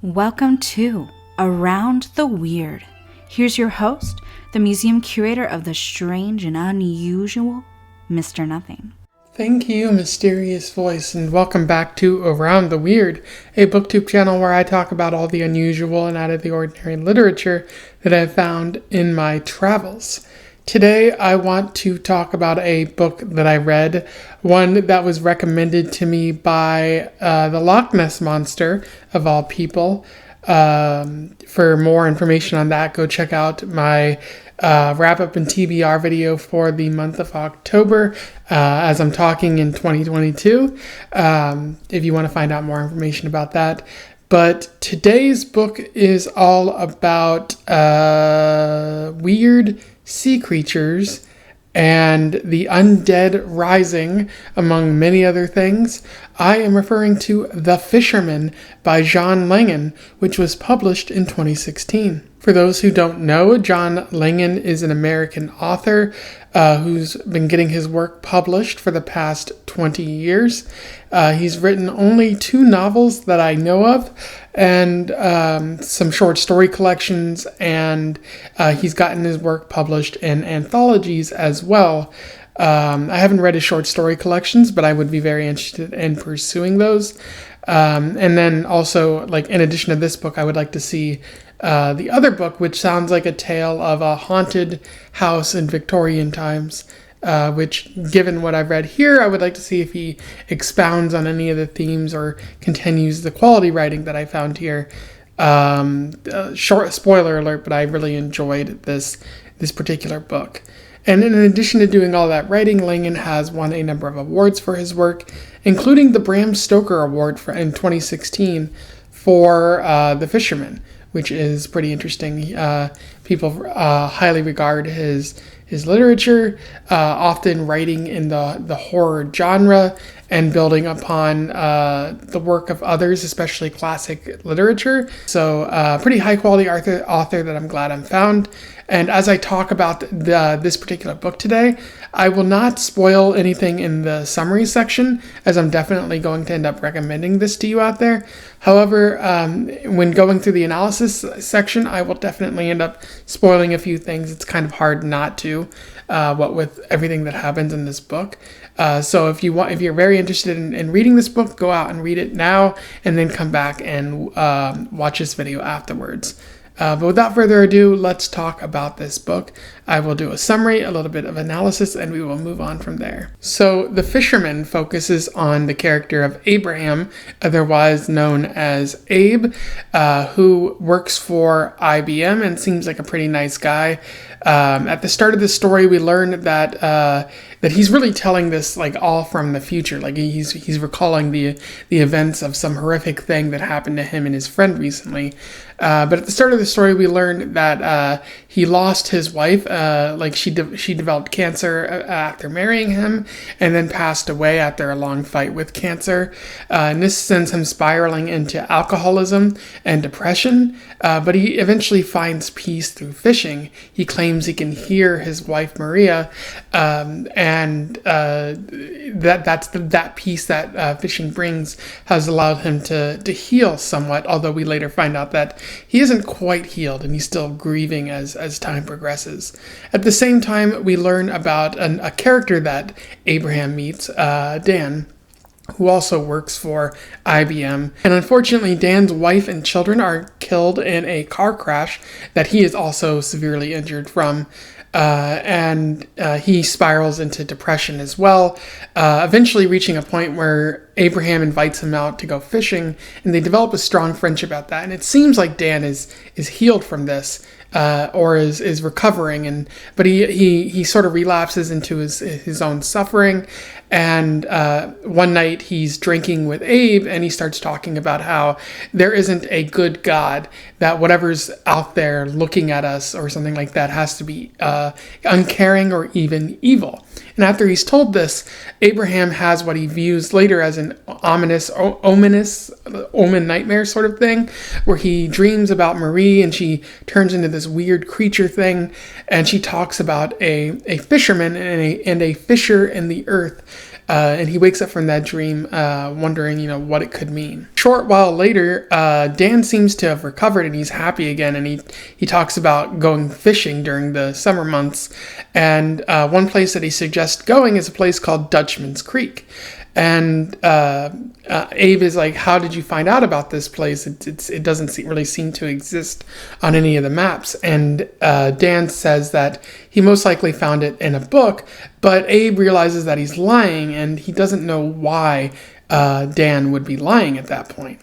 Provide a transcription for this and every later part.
Welcome to Around the Weird. Here's your host, the museum curator of the strange and unusual, Mr. Nothing. Thank you, mysterious voice, and welcome back to Around the Weird, a booktube channel where I talk about all the unusual and out of the ordinary literature that I've found in my travels. Today, I want to talk about a book that I read, one that was recommended to me by the Loch Ness Monster, of all people. For more information on that, go check out my wrap-up and TBR video for the month of October, as I'm talking in 2022, if you want to find out more information about that. But today's book is all about weird sea creatures and the undead rising, among many other things. I am referring to The Fisherman by Langan, which was published in 2016. For those who don't know, Langan is an American author who's been getting his work published for the past 20 years. He's written only 2 novels that I know of, and some short story collections, and he's gotten his work published in anthologies as well. I haven't read his short story collections, but I would be very interested in pursuing those. And then also, in addition to this book, I would like to see the other book, which sounds like a tale of a haunted house in Victorian times, which, given what I've read here, I would like to see if he expounds on any of the themes or continues the quality writing that I found here. Short spoiler alert, but I really enjoyed this particular book. And in addition to doing all that writing, Langan has won a number of awards for his work, including the Bram Stoker Award in 2016 for The Fisherman, which is pretty interesting. People highly regard his literature, often writing in the horror genre and building upon the work of others, especially classic literature. So pretty high quality author that I'm glad I found. And as I talk about this particular book today, I will not spoil anything in the summary section, as I'm definitely going to end up recommending this to you out there. However, when going through the analysis section, I will definitely end up spoiling a few things. It's kind of hard not to, what with everything that happens in this book. So if you're very interested in reading this book, go out and read it now, and then come back and watch this video afterwards. But without further ado, let's talk about this book. I will do a summary, a little bit of analysis, and we will move on from there. So, The Fisherman focuses on the character of Abraham, otherwise known as Abe, who works for IBM and seems like a pretty nice guy. At the start of the story, we learn that he's really telling this all from the future. He's recalling the events of some horrific thing that happened to him and his friend recently. But at the start of the story, we learn that he lost his wife. She developed cancer after marrying him, and then passed away after a long fight with cancer. And this sends him spiraling into alcoholism and depression. But he eventually finds peace through fishing. He claims he can hear his wife Maria, and that peace that fishing brings has allowed him to heal somewhat. Although we later find out that he isn't quite healed, and he's still grieving as time progresses. At the same time, we learn about a character that Abraham meets, Dan, who also works for IBM. And unfortunately, Dan's wife and children are killed in a car crash that he is also severely injured from. And he spirals into depression as well, eventually reaching a point where Abraham invites him out to go fishing, and they develop a strong friendship at that. And it seems like Dan is healed from this, or is recovering, but he sort of relapses into his own suffering. And one night he's drinking with Abe, and he starts talking about how there isn't a good God, that whatever's out there looking at us or something like that has to be uncaring or even evil. And after he's told this, Abraham has what he views later as an ominous omen nightmare sort of thing, where he dreams about Marie, and she turns into this weird creature thing, and she talks about a fisherman and a fisher in the earth, and he wakes up from that dream wondering, what it could mean. Short while later, Dan seems to have recovered and he's happy again, and he talks about going fishing during the summer months, and one place that he suggests going is a place called Dutchman's Creek. And Abe is like, how did you find out about this place? It doesn't really seem to exist on any of the maps. And Dan says that he most likely found it in a book, but Abe realizes that he's lying, and he doesn't know why Dan would be lying at that point.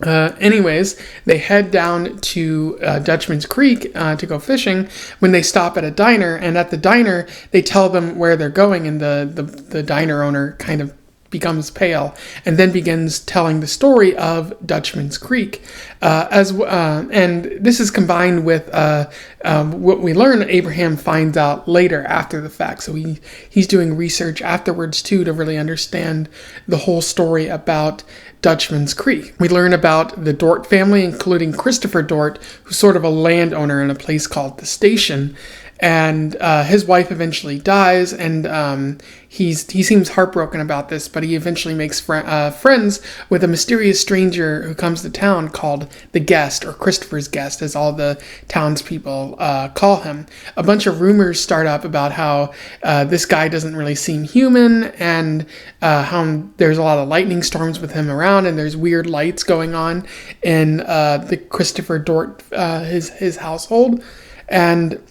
Anyways, they head down to Dutchman's Creek to go fishing when they stop at a diner, and at the diner they tell them where they're going, and the diner owner kind of becomes pale and then begins telling the story of Dutchman's Creek. And this is combined with what we learn Abraham finds out later after the fact. So he's doing research afterwards too to really understand the whole story about Dutchman's Creek. We learn about the Dort family, including Christopher Dort, who's sort of a landowner in a place called the Station. And his wife eventually dies, and he seems heartbroken about this, but he eventually makes friends with a mysterious stranger who comes to town called the Guest, or Christopher's Guest, as all the townspeople call him. A bunch of rumors start up about how this guy doesn't really seem human, and how there's a lot of lightning storms with him around, and there's weird lights going on in the Christopher Dort, his household. And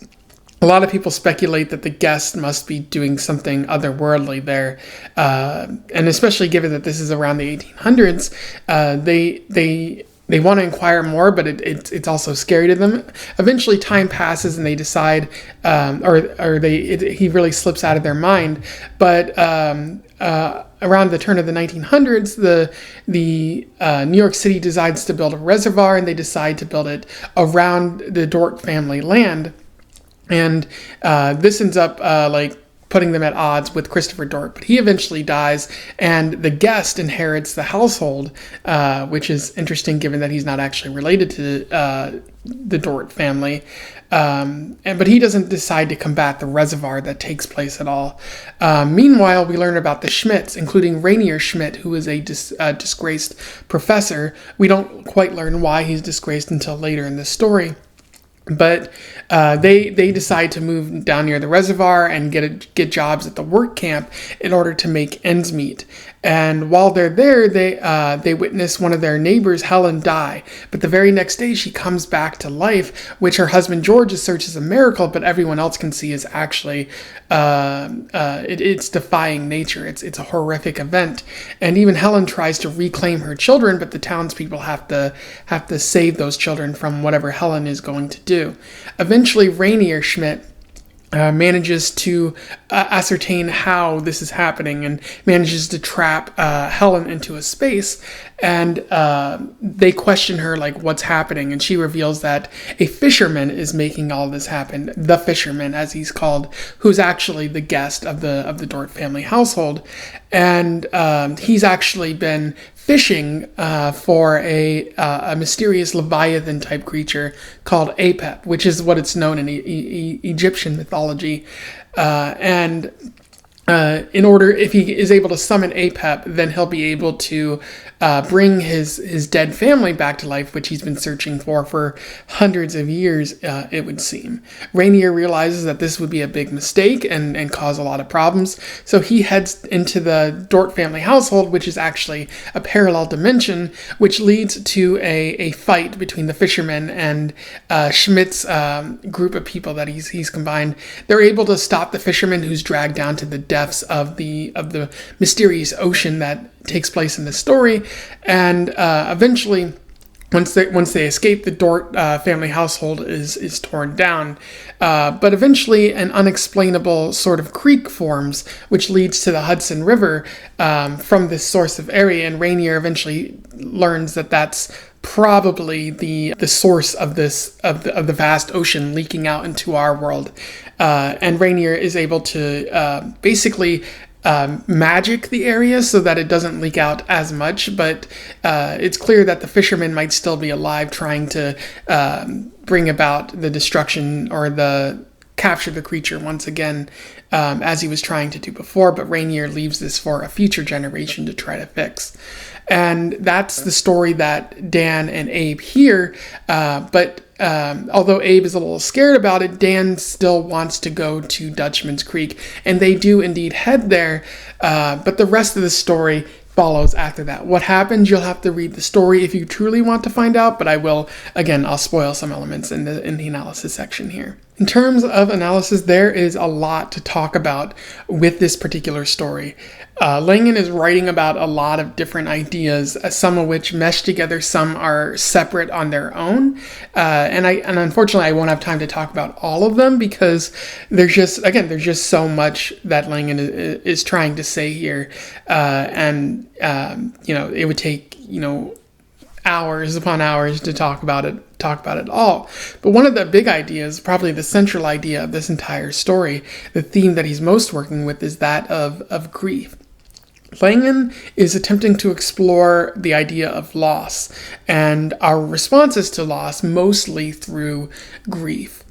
a lot of people speculate that the Guest must be doing something otherworldly there, and especially given that this is around the 1800s, they want to inquire more, but it's also scary to them. Eventually, time passes and they decide, he really slips out of their mind. But around the turn of the 1900s, the New York City decides to build a reservoir, and they decide to build it around the Dort family land. And this ends up putting them at odds with Christopher Dort, but he eventually dies, and the Guest inherits the household, which is interesting given that he's not actually related to the Dort family. But he doesn't decide to combat the reservoir that takes place at all. Meanwhile, we learn about the Schmidts, including Rainier Schmidt, who is a disgraced professor. We don't quite learn why he's disgraced until later in the story. But they decide to move down near the reservoir and get jobs at the work camp in order to make ends meet. And while they're there, they witness one of their neighbors, Helen, die. But the very next day, she comes back to life, which her husband George asserts is a miracle, but everyone else can see is actually it's defying nature. It's a horrific event. And even Helen tries to reclaim her children, but the townspeople have to save those children from whatever Helen is going to do. Eventually, Rainier Schmidt manages to ascertain how this is happening and manages to trap Helen into a space, and they question her, like, what's happening, and she reveals that a fisherman is making all this happen. The Fisherman, as he's called, who's actually the Guest of the Dort family household, and he's actually been fishing for a mysterious Leviathan type creature called Apep, which is what it's known in Egyptian mythology. In order, if he is able to summon Apep, then he'll be able to bring his dead family back to life, which he's been searching for hundreds of years, it would seem. Rainier realizes that this would be a big mistake and cause a lot of problems, so he heads into the Dort family household, which is actually a parallel dimension, which leads to a fight between the Fisherman and Schmidt's group of people that he's combined. They're able to stop the Fisherman, who's dragged down to the depths of the mysterious ocean that takes place in the story, and eventually, once they escape, the Dort family household is torn down. But eventually, an unexplainable sort of creek forms, which leads to the Hudson River from this source of area, and Rainier eventually learns that that's probably the source of the vast ocean leaking out into our world. And Rainier is able to basically magic the area so that it doesn't leak out as much, but it's clear that the Fisherman might still be alive, trying to bring about the destruction or the capture the creature once again, as he was trying to do before, but Rainier leaves this for a future generation to try to fix. And that's the story that Dan and Abe hear, but although Abe is a little scared about it, Dan still wants to go to Dutchman's Creek, and they do indeed head there, but the rest of the story follows after that. What happens, you'll have to read the story if you truly want to find out, but I'll spoil some elements in the analysis section here. In terms of analysis, there is a lot to talk about with this particular story. Langan is writing about a lot of different ideas, some of which mesh together, some are separate on their own, and unfortunately I won't have time to talk about all of them because there's just so much that Langan is trying to say here, and it would take hours upon hours to talk about it all. But one of the big ideas, probably the central idea of this entire story, the theme that he's most working with, is that of grief. Langan is attempting to explore the idea of loss and our responses to loss mostly through grief.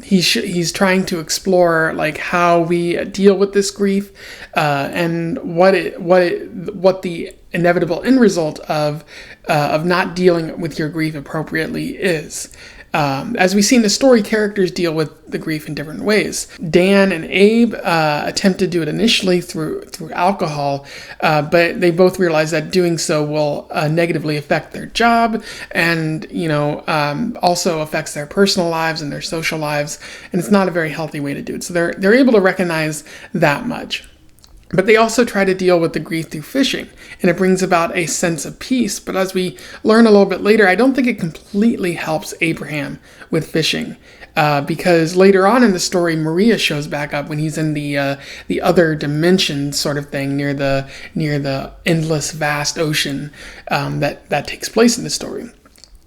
He's trying to explore how we deal with this grief, and what the inevitable end result of not dealing with your grief appropriately is. As we see in the story, characters deal with the grief in different ways. Dan and Abe attempt to do it initially through alcohol, but they both realize that doing so will negatively affect their job, and also affects their personal lives and their social lives, and it's not a very healthy way to do it. So they're able to recognize that much. But they also try to deal with the grief through fishing, and it brings about a sense of peace. But as we learn a little bit later, I don't think it completely helps Abraham with fishing, because later on in the story, Maria shows back up when he's in the other dimension sort of thing near the endless vast ocean that takes place in the story.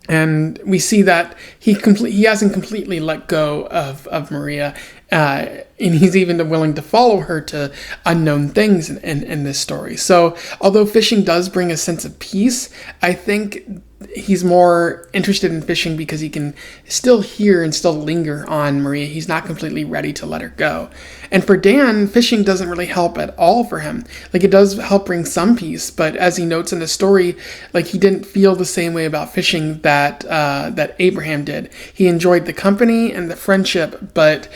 And we see that he hasn't completely let go of Maria, and he's even willing to follow her to unknown things in this story. So although fishing does bring a sense of peace, I think he's more interested in fishing because he can still hear and still linger on Maria. He's not completely ready to let her go. And for Dan, fishing doesn't really help at all for him. It does help bring some peace, but as he notes in the story, he didn't feel the same way about fishing that Abraham did. He enjoyed the company and the friendship, but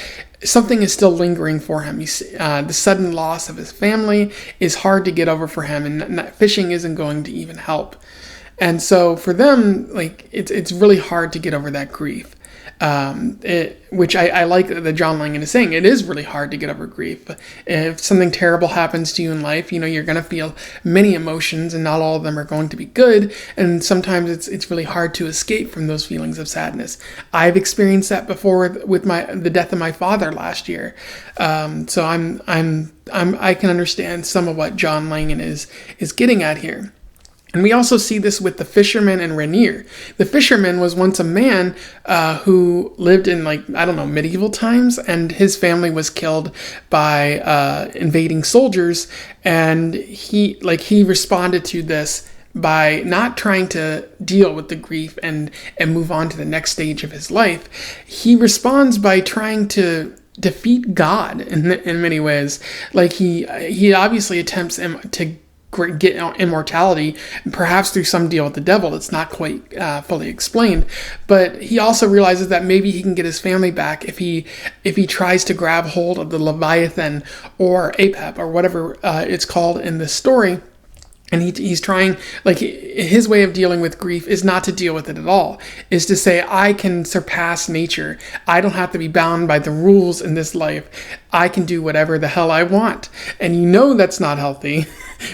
something is still lingering for him. The sudden loss of his family is hard to get over for him, and fishing isn't going to even help. And so for them, it's really hard to get over that grief. Which I like that John Langan is saying. It is really hard to get over grief. If something terrible happens to you in life, you're going to feel many emotions, and not all of them are going to be good. And sometimes it's really hard to escape from those feelings of sadness. I've experienced that before with the death of my father last year. So I can understand some of what John Langan is getting at here. And we also see this with the Fisherman and Rainier. The Fisherman was once a man who lived in medieval times, and his family was killed by invading soldiers, and he responded to this by not trying to deal with the grief and move on to the next stage of his life. He responds by trying to defeat God in many ways. He obviously attempts to get immortality, perhaps through some deal with the devil that's not quite fully explained, but he also realizes that maybe he can get his family back if he tries to grab hold of the Leviathan or Apep or whatever it's called in the story. And he's trying, his way of dealing with grief is not to deal with it at all, is to say, I can surpass nature. I don't have to be bound by the rules in this life. I can do whatever the hell I want. And that's not healthy.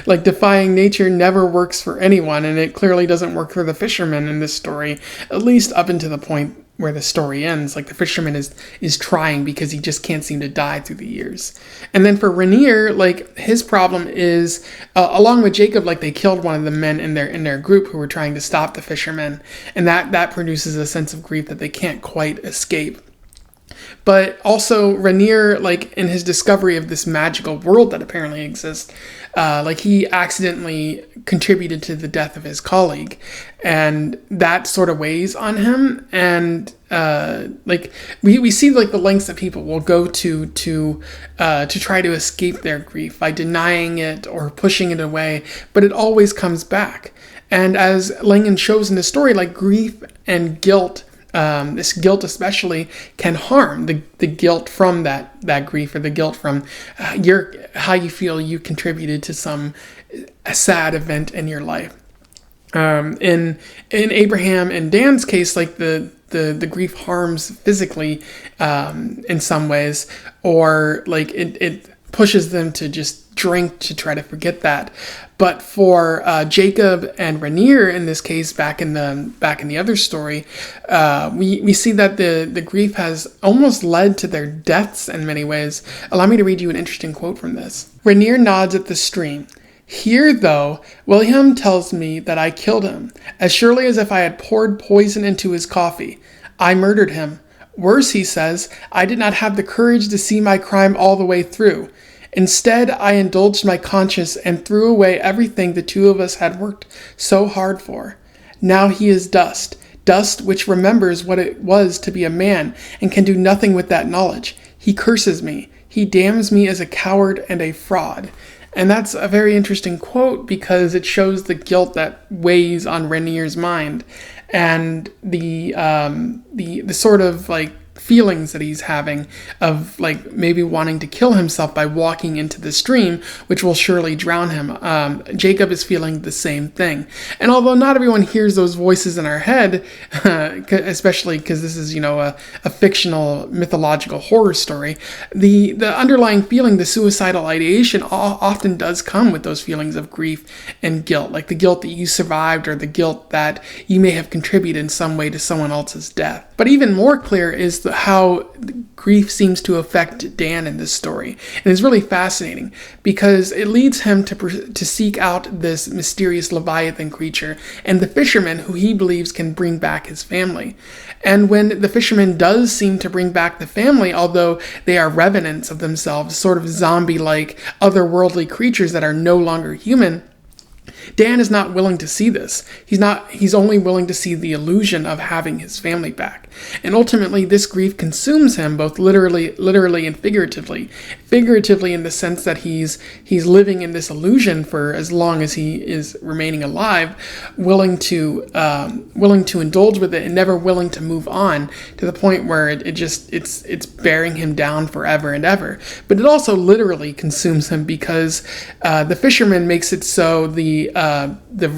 Defying nature never works for anyone, and it clearly doesn't work for the fisherman in this story, at least up until the point where the story ends. The fisherman is trying because he just can't seem to die through the years. And then for Rainier, his problem is, along with Jacob, they killed one of the men in their group who were trying to stop the fisherman, and that produces a sense of grief that they can't quite escape. But also Rainier, like in his discovery of this magical world that apparently exists, like he accidentally contributed to the death of his colleague, and that sort of weighs on him. And like we see like the lengths that people will go to try to escape their grief by denying it or pushing it away, but it always comes back. And as Langan shows in the story, like grief and guilt, this guilt especially can harm the guilt from that grief, or the guilt from how you feel you contributed to some sad event in your life. In Abraham and Dan's case, like the grief harms physically in some ways, or like it pushes them to just drink to try to forget that. But for Jacob and Rainier in this case, back in the other story, we see that the grief has almost led to their deaths in many ways. Allow me to read you an interesting quote from this. Rainier nods at the stream. Here, though, William tells me that I killed him, as surely as if I had poured poison into his coffee. I murdered him. Worse, he says, I did not have the courage to see my crime all the way through. Instead, I indulged my conscience and threw away everything the two of us had worked so hard for. Now he is dust which remembers what it was to be a man and can do nothing with that knowledge. He curses me. He damns me as a coward and a fraud. And that's a very interesting quote because it shows the guilt that weighs on Rainier's mind, and the sort of like feelings that he's having of like maybe wanting to kill himself by walking into the stream, which will surely drown him. Jacob is feeling the same thing. And although not everyone hears those voices in our head, especially because this is, a fictional mythological horror story, the underlying feeling, the suicidal ideation often does come with those feelings of grief and guilt, like the guilt that you survived or the guilt that you may have contributed in some way to someone else's death. But even more clear is how grief seems to affect Dan in this story. And it's really fascinating because it leads him to seek out this mysterious Leviathan creature and the fisherman who he believes can bring back his family. And when the fisherman does seem to bring back the family, although they are revenants of themselves, sort of zombie-like otherworldly creatures that are no longer human, Dan is not willing to see this. He's only willing to see the illusion of having his family back. And ultimately, this grief consumes him, both literally and figuratively. Figuratively in the sense that he's living in this illusion for as long as he is remaining alive, willing to indulge with it and never willing to move on, to the point where it's bearing him down forever and ever. But it also literally consumes him because the fisherman makes it so the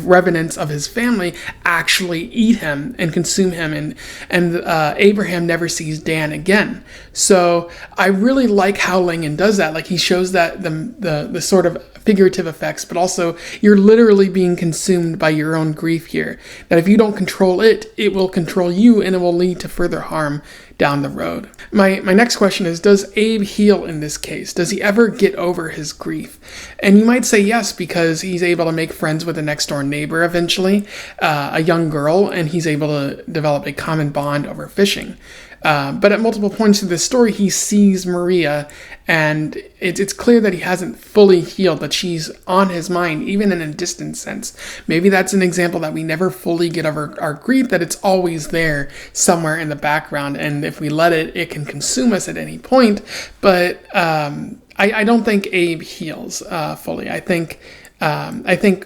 revenants of his family actually eat him and consume him, and Abraham never sees Dan again. So I really like how Langan does that. Like, he shows that the sort of figurative effects, but also you're literally being consumed by your own grief here. That if you don't control it, it will control you, and it will lead to further harm down the road. My next question is, does Abe heal in this case? Does he ever get over his grief? And you might say yes, because he's able to make friends with a next door neighbor eventually, a young girl, and he's able to develop a common bond over fishing. But at multiple points in this story, he sees Maria, and it's clear that he hasn't fully healed, that she's on his mind, even in a distant sense. Maybe that's an example that we never fully get over our grief, that it's always there somewhere in the background, and if we let it, it can consume us at any point. But I don't think Abe heals fully. I think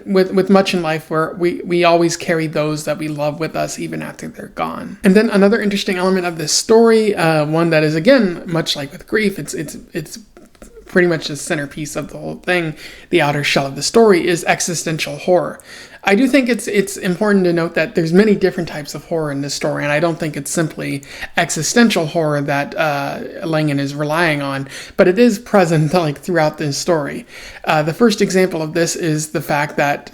with much in life where we always carry those that we love with us even after they're gone. And then another interesting element of this story, one that is, again, much like with grief, it's pretty much the centerpiece of the whole thing, the outer shell of the story, is existential horror. I do think it's important to note that there's many different types of horror in this story, and I don't think it's simply existential horror that Langan is relying on, but it is present like throughout this story. The first example of this is the fact that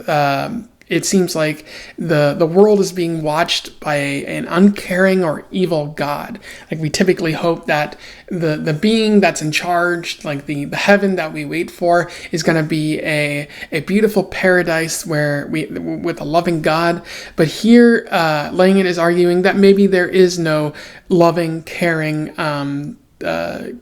it seems like the world is being watched by an uncaring or evil God. Like we typically hope that the being that's in charge, like the heaven that we wait for, is going to be a beautiful paradise with a loving God. But here, Langan is arguing that maybe there is no loving, caring,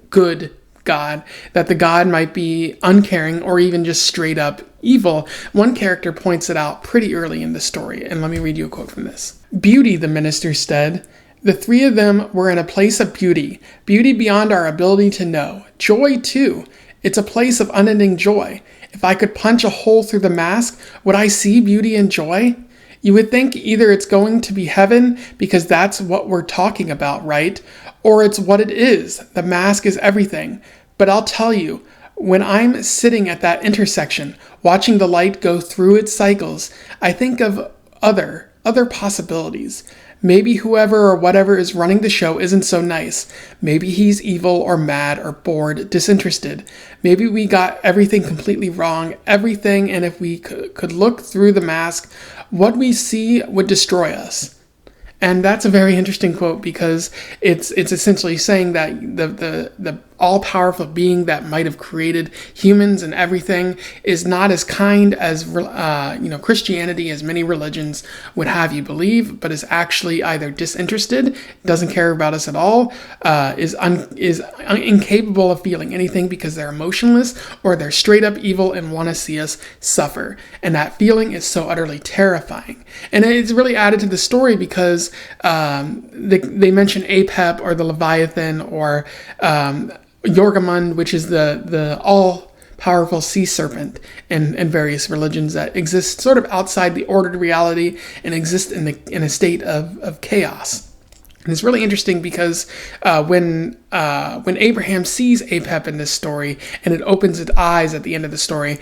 good God, that the God might be uncaring or even just straight up evil. One character points it out pretty early in the story, and let me read you a quote from this. "Beauty," the minister said. "The three of them were in a place of beauty, beauty beyond our ability to know. Joy, too. It's a place of unending joy. If I could punch a hole through the mask, would I see beauty and joy? You would think either it's going to be heaven because that's what we're talking about, right? Or it's what it is. The mask is everything. But I'll tell you, when I'm sitting at that intersection, watching the light go through its cycles, I think of other possibilities. Maybe whoever or whatever is running the show isn't so nice. Maybe he's evil or mad or bored, disinterested. Maybe we got everything completely wrong, everything, and if we could look through the mask, what we see would destroy us." And that's a very interesting quote because it's essentially saying that the all-powerful being that might have created humans and everything is not as kind as Christianity, as many religions would have you believe, but is actually either disinterested, doesn't care about us at all, is incapable of feeling anything because they're emotionless, or they're straight up evil and want to see us suffer. And that feeling is so utterly terrifying. And it's really added to the story because they mention Apep or the Leviathan or Yorgamund, which is the all-powerful sea serpent in various religions that exist sort of outside the ordered reality and exist in a state of chaos. And it's really interesting because when Abraham sees Apep in this story and it opens its eyes at the end of the story,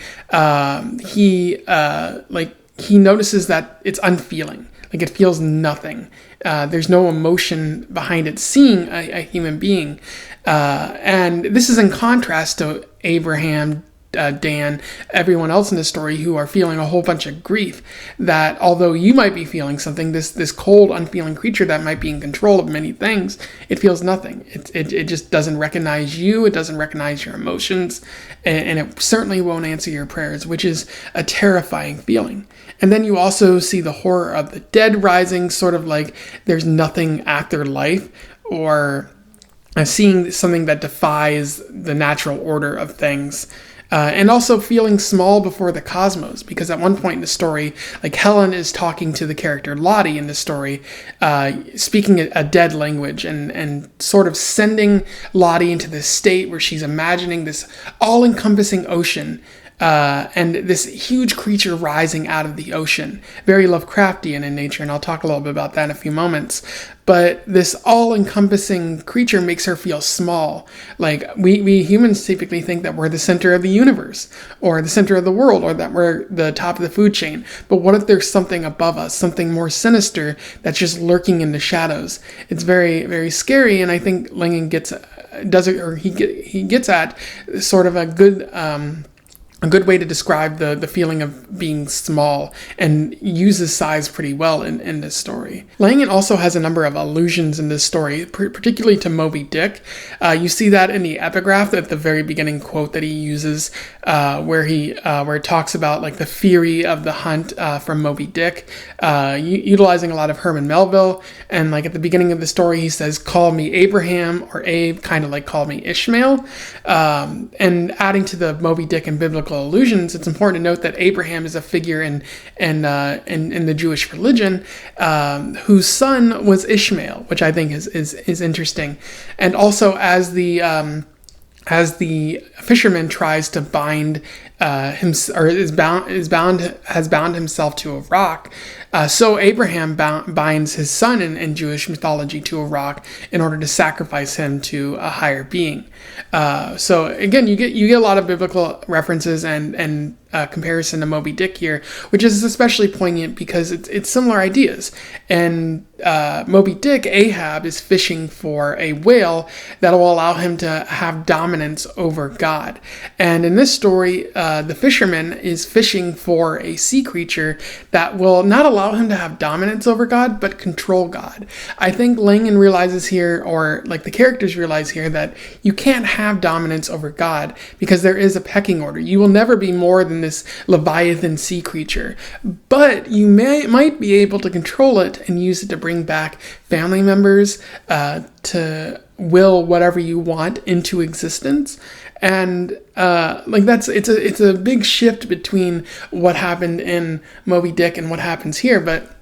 he notices that it's unfeeling. Like it feels nothing. There's no emotion behind it seeing a human being. And this is in contrast to Abraham, Dan, everyone else in the story who are feeling a whole bunch of grief, that although you might be feeling something, this cold, unfeeling creature that might be in control of many things, it feels nothing. It just doesn't recognize you. It doesn't recognize your emotions, and it certainly won't answer your prayers, which is a terrifying feeling. And then you also see the horror of the dead rising, sort of like there's nothing after life, or seeing something that defies the natural order of things. And also feeling small before the cosmos, because at one point in the story, like Helen is talking to the character Lottie in the story, speaking a dead language and sort of sending Lottie into this state where she's imagining this all-encompassing ocean, and this huge creature rising out of the ocean. Very Lovecraftian in nature, and I'll talk a little bit about that in a few moments. But this all-encompassing creature makes her feel small. Like, we humans typically think that we're the center of the universe, or the center of the world, or that we're the top of the food chain. But what if there's something above us, something more sinister that's just lurking in the shadows? It's very, very scary, and I think Langan gets at sort of a good way to describe the feeling of being small, and uses size pretty well in this story. Langan also has a number of allusions in this story, particularly to Moby Dick. You see that in the epigraph at the very beginning quote that he uses, where it talks about like the fury of the hunt from Moby Dick, utilizing a lot of Herman Melville. And like at the beginning of the story, he says, "Call me Abraham," or Abe, kind of like "Call me Ishmael." And adding to the Moby Dick and biblical allusions, it's important to note that Abraham is a figure in the Jewish religion whose son was Ishmael, which I think is interesting. And also, as the fisherman tries to bind has bound himself to a rock, so Abraham binds his son in Jewish mythology to a rock in order to sacrifice him to a higher being. So again, you get a lot of biblical references and comparison to Moby Dick here, which is especially poignant because it's similar ideas. And Moby Dick, Ahab is fishing for a whale that will allow him to have dominance over God. And in this story, the fisherman is fishing for a sea creature that will not allow him to have dominance over God, but control God. I think Langan realizes here, or like the characters realize here, that you can't have dominance over God because there is a pecking order. You will never be more than this Leviathan sea creature, but you might be able to control it and use it to bring back family members, to will whatever you want into existence. And it's a big shift between what happened in Moby Dick and what happens here, but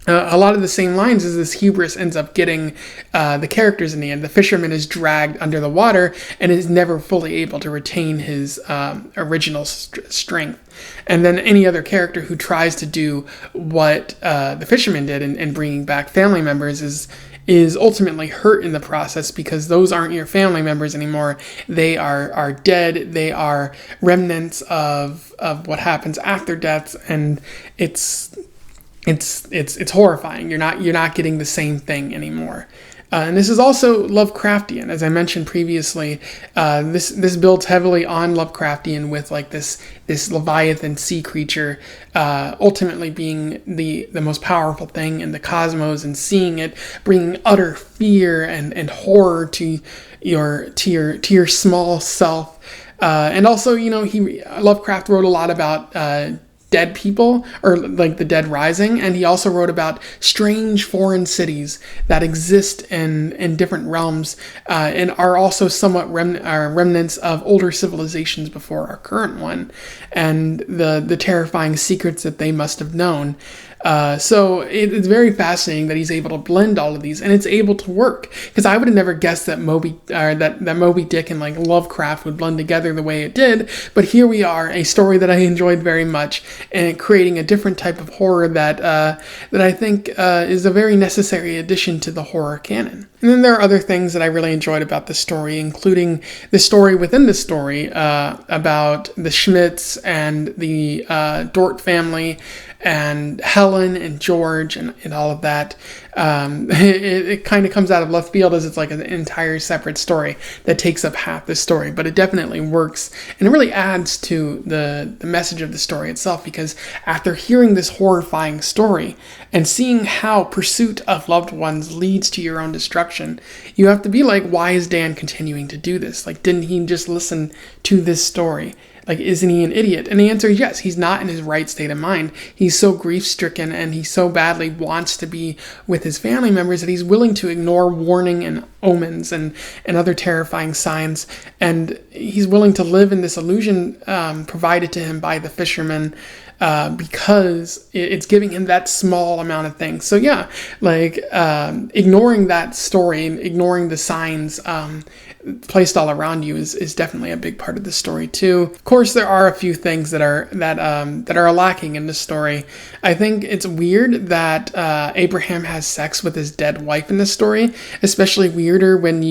a lot of the same lines as this hubris ends up getting the characters in the end. The fisherman is dragged under the water and is never fully able to retain his original strength. And then any other character who tries to do what the fisherman did in bringing back family members is ultimately hurt in the process, because those aren't your family members anymore. They are dead. They are remnants of what happens after death, and it's horrifying. You're not getting the same thing anymore. And this is also Lovecraftian, as I mentioned previously. This builds heavily on Lovecraftian, with like this Leviathan sea creature ultimately being the most powerful thing in the cosmos, and seeing it bringing utter fear and horror to your small self. And also, Lovecraft wrote a lot about dead people, or like the dead rising, and he also wrote about strange foreign cities that exist in different realms, and are also somewhat remnants of older civilizations before our current one, and the terrifying secrets that they must have known. So it's very fascinating that he's able to blend all of these, and it's able to work, because I would have never guessed that Moby Dick and like Lovecraft would blend together the way it did. But here we are, a story that I enjoyed very much, and creating a different type of horror that I think is a very necessary addition to the horror canon. And then there are other things that I really enjoyed about the story, including the story within the story about the Schmidts and the Dort family, and Helen and George and all of that. It kind of comes out of left field, as it's like an entire separate story that takes up half the story, but it definitely works, and it really adds to the message of the story itself, because after hearing this horrifying story and seeing how pursuit of loved ones leads to your own destruction, you have to be like, why is Dan continuing to do this? Like, didn't he just listen to this story? Like, isn't he an idiot? And the answer is yes, he's not in his right state of mind. He's so grief-stricken, and he so badly wants to be with his family members that he's willing to ignore warning and omens and other terrifying signs. And he's willing to live in this illusion provided to him by the fisherman, because it's giving him that small amount of things. So yeah, like ignoring that story and ignoring the signs placed all around you is definitely a big part of the story too. Of course, there are a few things that are lacking in the story. I think it's weird that Abraham has sex with his dead wife in this story, especially weirder when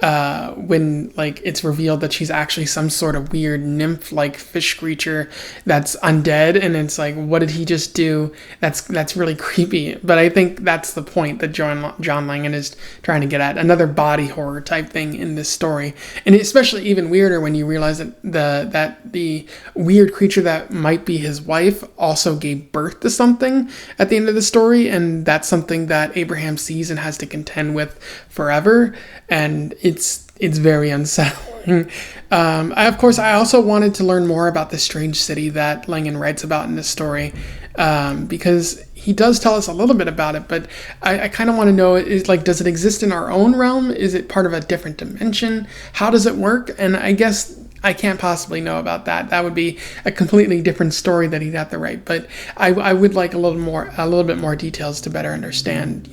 it's revealed that she's actually some sort of weird nymph-like fish creature that's undead, and it's like, what did he just do? That's really creepy. But I think that's the point that John Langan is trying to get at, another body horror type thing in this story. And especially even weirder when you realize that the weird creature that might be his wife also gave birth to something at the end of the story, and that's something that Abraham sees and has to contend with forever, and it's very unsettling. I also wanted to learn more about the strange city that Langan writes about in this story, because he does tell us a little bit about it, but I kind of want to know, does it exist in our own realm? Is it part of a different dimension? How does it work? And I guess I can't possibly know about that. That would be a completely different story that he'd have to write. But I would like a little bit more details to better understand,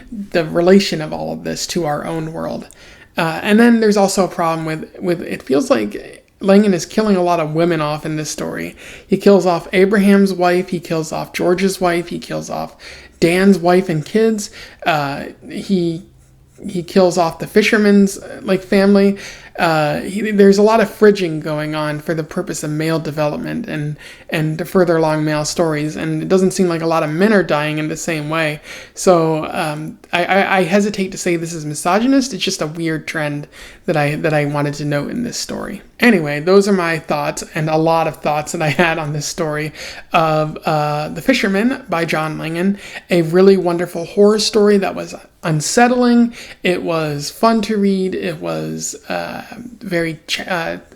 the relation of all of this to our own world. And then there's also a problem with it feels like Langan is killing a lot of women off in this story. He kills off Abraham's wife, he kills off George's wife, he kills off Dan's wife and kids. He kills off the fisherman's family. there's a lot of fridging going on for the purpose of male development and to further along male stories, and it doesn't seem like a lot of men are dying in the same way. So I hesitate to say this is misogynist. It's just a weird trend that I wanted to note in this story. Anyway, those are my thoughts, and a lot of thoughts that I had on this story of The Fisherman by John Langan. A really wonderful horror story that was unsettling. It was fun to read. It was very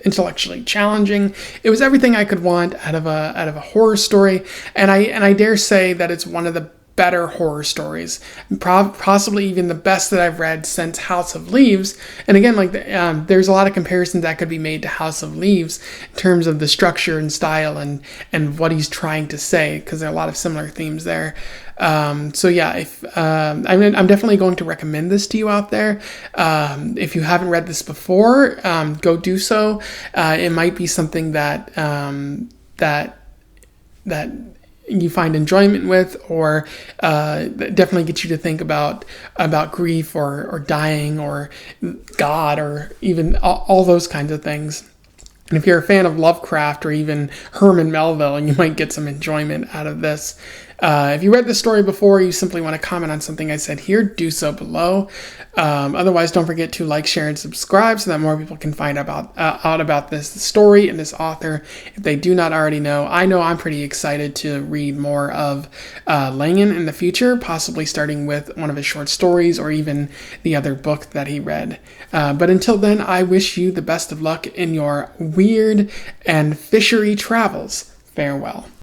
intellectually challenging. It was everything I could want out of a horror story, and I dare say that it's one of the better horror stories, possibly even the best that I've read since House of Leaves. And again, there's a lot of comparisons that could be made to House of Leaves in terms of the structure and style and what he's trying to say, because there are a lot of similar themes there. So yeah, I'm definitely going to recommend this to you out there. If you haven't read this before, go do so. It might be something that you find enjoyment with, or definitely get you to think about grief or dying or God, or even all those kinds of things. And if you're a fan of Lovecraft or even Herman Melville, you might get some enjoyment out of this. If you read this story before, you simply want to comment on something I said here, do so below. Otherwise, don't forget to like, share, and subscribe so that more people can find out about this story and this author if they do not already know. I know I'm pretty excited to read more of Langan in the future, possibly starting with one of his short stories or even the other book that he read. But until then, I wish you the best of luck in your weird and fishery travels. Farewell.